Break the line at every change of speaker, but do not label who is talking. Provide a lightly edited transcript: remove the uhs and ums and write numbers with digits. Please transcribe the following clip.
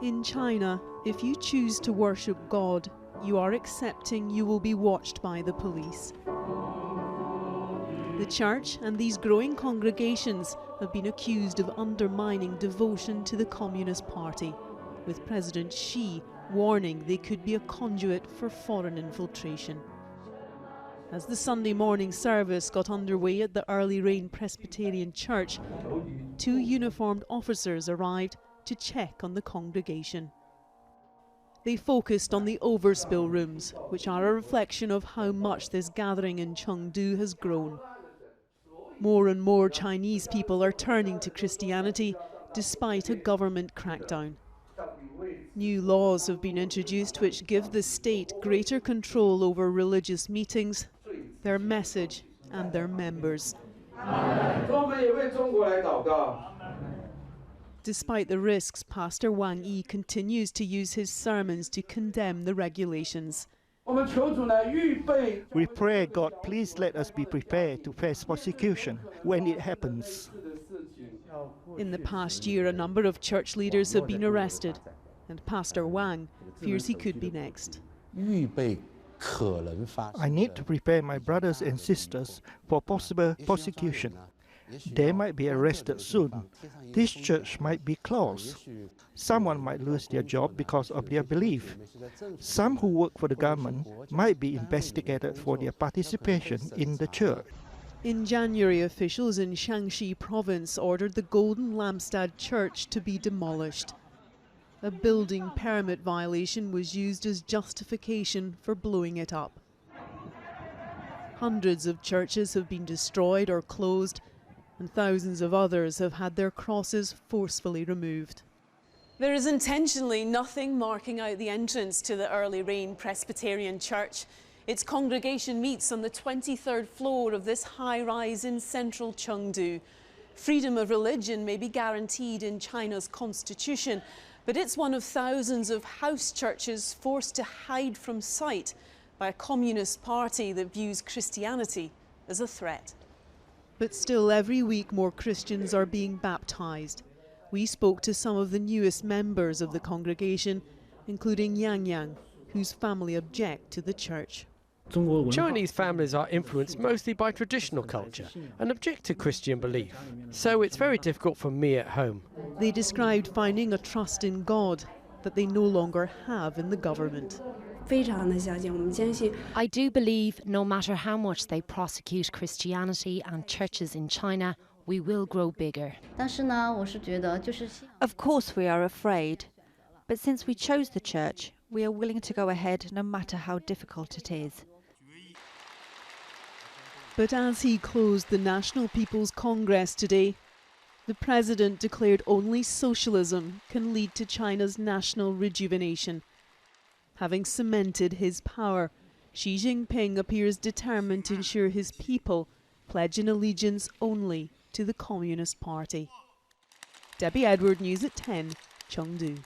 In China, if you choose to worship God, you are accepting you will be watched by the police. The church and these growing congregations have been accused of undermining devotion to the Communist Party, with President Xi warning they could be a conduit for foreign infiltration. As the Sunday morning service got underway at the Early Rain Presbyterian Church, 2 uniformed officers arrived to check on the congregation. They focused on the overspill rooms, which are a reflection of how much this gathering in Chengdu has grown. More and more Chinese people are turning to Christianity despite a government crackdown. New laws have been introduced which give the state greater control over religious meetings, their message and their members. Despite the risks, Pastor Wang Yi continues to use his sermons to condemn the regulations.
We pray, God, please let us be prepared to face persecution when it happens.
In the past year, a number of church leaders have been arrested, and Pastor Wang fears he could be next.
I need to prepare my brothers and sisters for possible persecution. They might be arrested soon. This church might be closed. Someone might lose their job because of their belief. Some who work for the government might be investigated for their participation in the church.
In January, officials in Shaanxi province ordered the Golden Lampstand Church to be demolished. A building permit violation was used as justification for blowing it up. Hundreds of churches have been destroyed or closed, and thousands of others have had their crosses forcefully removed. There is intentionally nothing marking out the entrance to the Early Rain Presbyterian Church. Its congregation meets on the 23rd floor of this high-rise in central Chengdu. Freedom of religion may be guaranteed in China's constitution, but it's one of thousands of house churches forced to hide from sight by a communist party that views Christianity as a threat. But still, every week more Christians are being baptized. We spoke to some of the newest members of the congregation, including Yang Yang, whose family object to the church.
Chinese families are influenced mostly by traditional culture and object to Christian belief, so it's very difficult for me at home.
They described finding a trust in God that they no longer have in the government.
I do believe no matter how much they prosecute Christianity and churches in China, we will grow bigger.
Of course we are afraid, but since we chose the church, we are willing to go ahead no matter how difficult it is.
But as he closed the National People's Congress today, the president declared only socialism can lead to China's national rejuvenation. Having cemented his power, Xi Jinping appears determined to ensure his people pledge an allegiance only to the Communist Party. Debbie Edward, News at 10, Chengdu.